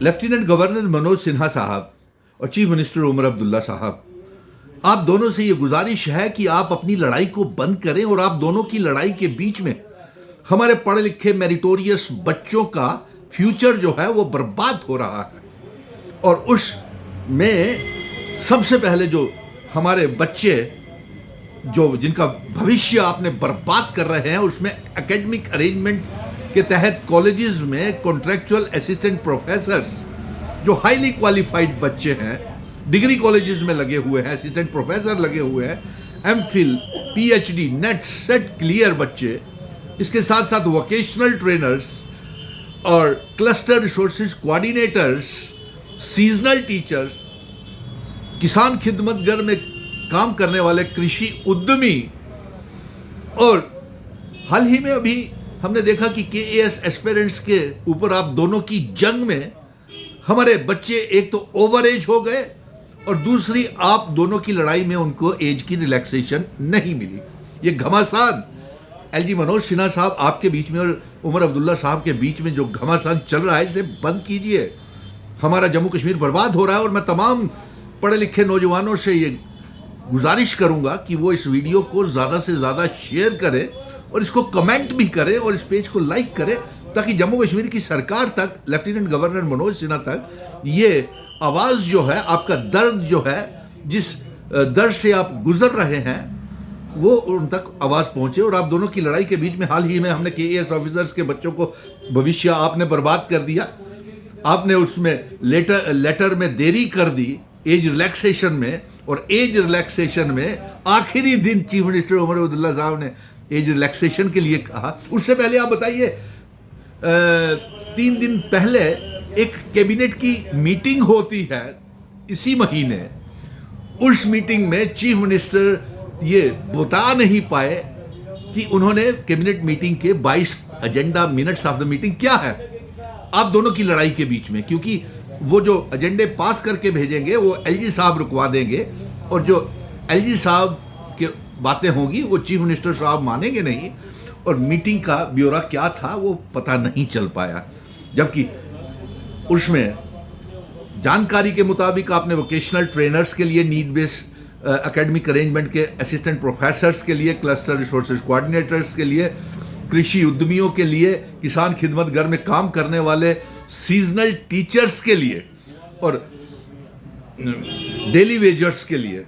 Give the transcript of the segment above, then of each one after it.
Lieutenant governor Manoj Sinha साहब और chief minister Omar Abdullah साहब, आप दोनों से ये गुजारिश है कि आप अपनी लड़ाई को बंद करें और आप दोनों की लड़ाई के बीच में हमारे पढ़े लिखे मेरिटोरियस बच्चों का फ्यूचर जो है वो बर्बाद हो रहा है। और उसमें सबसे पहले जो हमारे बच्चे जो जिनका भविष्य आपने बर्बाद कर रहे हैं, उसमें एकेडमिक अरेंजमेंट के तहत कॉलेजेस में कॉन्ट्रैक्चुअल असिस्टेंट प्रोफेसर्स जो हाईली क्वालिफाइड बच्चे हैं, डिग्री कॉलेजेस में लगे हुए हैं, असिस्टेंट प्रोफेसर लगे हुए हैं, MPhil, PhD, net, set clear बच्चे, इसके साथ साथ वोकेशनल ट्रेनर्स और cluster resources coordinators, seasonal teachers, किसान खिदमतगर में काम करने वाले कृषि उद्यमी। और हाल ही में अभी हमने देखा कि केएएस एस्पिरेंट्स के ऊपर आप दोनों की जंग में हमारे बच्चे एक तो ओवर एज हो गए और दूसरी आप दोनों की लड़ाई में उनको एज की रिलैक्सेशन नहीं मिली। ये घमासान एलजी मनोज सिन्हा साहब आपके बीच में और उमर अब्दुल्ला साहब के बीच में जो घमासान चल रहा है, इसे बंद कीजिए। हमारा जम्मू कश्मीर बर्बाद हो रहा है और मैं तमाम पढ़े लिखे नौजवानों से ये गुजारिश करूंगा कि वो इस वीडियो को ज़्यादा से ज़्यादा शेयर करें और इसको कमेंट भी करें और इस पेज को लाइक करें, ताकि जम्मू कश्मीर की सरकार तक, लेफ्टिनेंट गवर्नर मनोज सिन्हा तक ये आवाज़ जो है, आपका दर्द जो है, जिस दर्द से आप गुजर रहे हैं, वो उन तक आवाज़ पहुंचे। और आप दोनों की लड़ाई के बीच में हाल ही में हमने केएएस ऑफिसर्स के बच्चों को भविष्य आपने बर्बाद कर दिया। आपने उसमें लेटर में देरी कर दी एज रिलैक्सेशन में, और एज रिलैक्सेशन में आखिरी दिन चीफ मिनिस्टर उमर अब्दुल्ला साहब ने एज रिलैक्सेशन के लिए कहा। उससे पहले आप बताइए, 3 दिन पहले एक कैबिनेट की मीटिंग होती है इसी महीने। उस मीटिंग में चीफ मिनिस्टर ये बता नहीं पाए कि उन्होंने कैबिनेट मीटिंग के 22 agenda minutes of the meeting क्या है आप दोनों की लड़ाई के बीच में, क्योंकि वो जो एजेंडे पास करके भेजेंगे वो एलजी साहब रुकवा देंगे और जो एलजी साहब की बातें होंगी वो चीफ मिनिस्टर साहब मानेंगे नहीं, और मीटिंग का ब्यौरा क्या था वो पता नहीं चल पाया। जबकि उसमें जानकारी के मुताबिक आपने वोकेशनल ट्रेनर्स के लिए नीड बेस्ड एकेडमिक अरेंजमेंट के असिस्टेंट प्रोफेसर्स के लिए, क्लस्टर रिसोर्सेज कोऑर्डिनेटर्स के लिए, कृषि उद्यमियों के लिए, किसान खिदमतगर में काम करने वाले सीजनल टीचर्स के लिए और डेली वेजर्स के लिए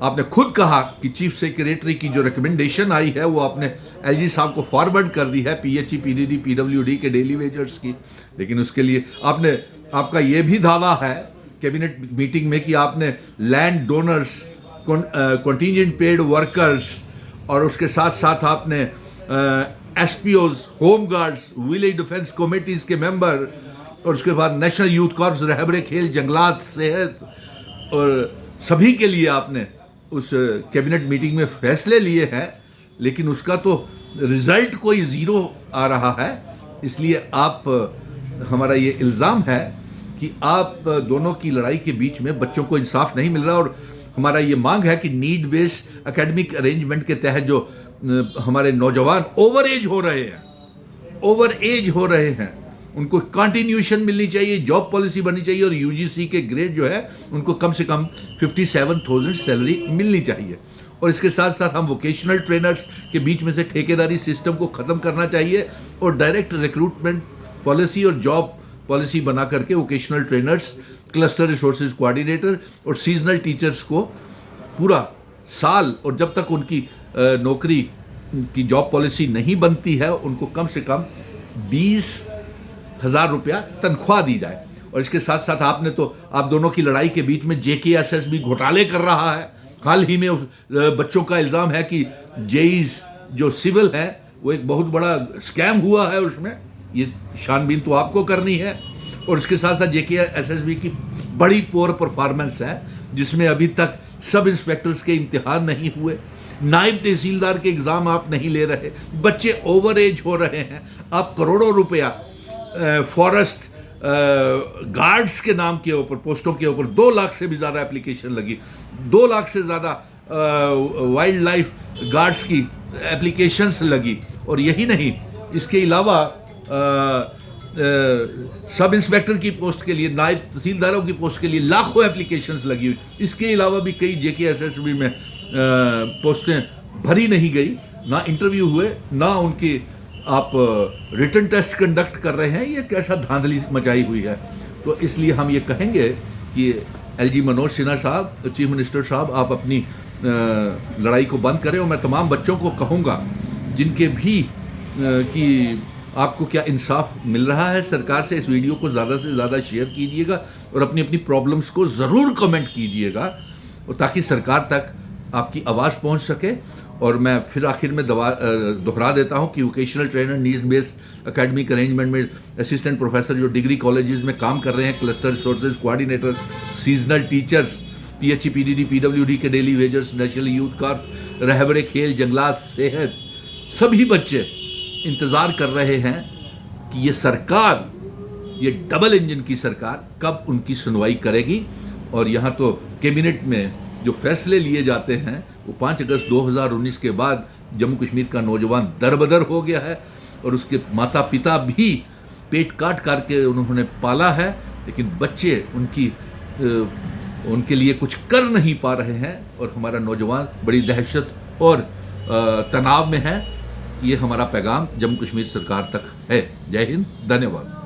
आपने खुद कहा कि चीफ सेक्रेटरी की जो रिकमेंडेशन आई है वो आपने एलजी साहब को फॉरवर्ड कर दी है, पीएचई, पीडीडी, पीडब्ल्यूडी के डेली वेजर्स की। लेकिन उसके लिए आपका ये भी दावा है कैबिनेट मीटिंग में कि आपने land donors, contingent paid workers और उसके साथ साथ आपने SPOs, home guards, village defence committees के मेंबर और उसके बाद नेशनल यूथ कॉर्प्स, रहबरे खेल, जंगलात, सेहत और सभी के लिए आपने उस कैबिनेट मीटिंग में फैसले लिए हैं। लेकिन उसका तो रिजल्ट कोई ज़ीरो आ रहा है। इसलिए हमारा ये इल्ज़ाम है कि आप दोनों की लड़ाई के बीच में बच्चों को इंसाफ नहीं मिल रहा। और हमारा ये मांग है कि नीड बेस्ड एकेडमिक अरेंजमेंट के तहत जो हमारे नौजवान ओवर एज हो रहे हैं उनको कंटिन्यूशन मिलनी चाहिए, जॉब पॉलिसी बननी चाहिए और यूजीसी के ग्रेड जो है उनको कम से कम 57,000 सैलरी मिलनी चाहिए। और इसके साथ साथ हम वोकेशनल ट्रेनर्स के बीच में से ठेकेदारी सिस्टम को ख़त्म करना चाहिए और डायरेक्ट रिक्रूटमेंट पॉलिसी और जॉब पॉलिसी बना करके vocational trainers, cluster resources coordinator और सीजनल टीचर्स को पूरा साल, और जब तक उनकी नौकरी की जॉब पॉलिसी नहीं बनती है उनको कम से कम 20,000 रुपया तनख्वाह दी जाए। और इसके साथ साथ आप दोनों की लड़ाई के बीच में जेकेएसएस भी घोटाले कर रहा है। हाल ही में बच्चों का इल्ज़ाम है कि जेईस जो सिविल है वो एक बहुत बड़ा स्कैम हुआ है, उसमें ये छानबीन तो आपको करनी है। और इसके साथ साथ जेकेएसएसबी की बड़ी पोर परफॉर्मेंस है, जिसमें अभी तक सब इंस्पेक्टर्स के इम्तिहान नहीं हुए, नायब तहसीलदार के एग्ज़ाम आप नहीं ले रहे, बच्चे ओवर एज हो रहे हैं। आप करोड़ों रुपया फॉरेस्ट गार्ड्स के नाम के ऊपर, पोस्टों के ऊपर 2 लाख से भी ज़्यादा एप्लीकेशन लगी, 2 लाख से ज़्यादा वाइल्ड लाइफ गार्ड्स की एप्लीकेशंस लगी। और यही नहीं, इसके अलावा सब इंस्पेक्टर की पोस्ट के लिए, नायब तहसीलदारों की पोस्ट के लिए लाखों एप्लीकेशंस लगी हुई। इसके अलावा भी कई JKSSB में पोस्टें भरी नहीं गई, ना इंटरव्यू हुए, ना उनकी आप रिटन टेस्ट कंडक्ट कर रहे हैं। ये कैसा धांधली मचाई हुई है। तो इसलिए हम ये कहेंगे कि LG मनोज सिन्हा साहब, चीफ मिनिस्टर साहब, आप अपनी लड़ाई को बंद करें। और मैं तमाम बच्चों को कहूँगा जिनके भी कि आपको क्या इंसाफ मिल रहा है सरकार से, इस वीडियो को ज़्यादा से ज़्यादा शेयर कीजिएगा और अपनी अपनी प्रॉब्लम्स को ज़रूर कमेंट कीजिएगा, और ताकि सरकार तक आपकी आवाज़ पहुंच सके। और मैं फिर आखिर में दोहरा देता हूं कि vocational trainer, needs based academic arrangement में असिस्टेंट प्रोफेसर जो डिग्री कॉलेजेस में काम कर रहे हैं, cluster resources coordinator, seasonal teachers, PHE PDD PWD के daily wagers, national youth corps, रहबरे खेल, जंगलात, सेहत, सभी बच्चे इंतज़ार कर रहे हैं कि ये सरकार, ये डबल इंजन की सरकार कब उनकी सुनवाई करेगी। और यहाँ तो कैबिनेट में जो फैसले लिए जाते हैं वो 5 अगस्त 2019 के बाद जम्मू कश्मीर का नौजवान दरबदर हो गया है, और उसके माता पिता भी पेट काट करके उन्होंने पाला है, लेकिन बच्चे उनके लिए कुछ कर नहीं पा रहे हैं। और हमारा नौजवान बड़ी दहशत और तनाव में है। ये हमारा पैगाम जम्मू कश्मीर सरकार तक है। जय हिंद, धन्यवाद।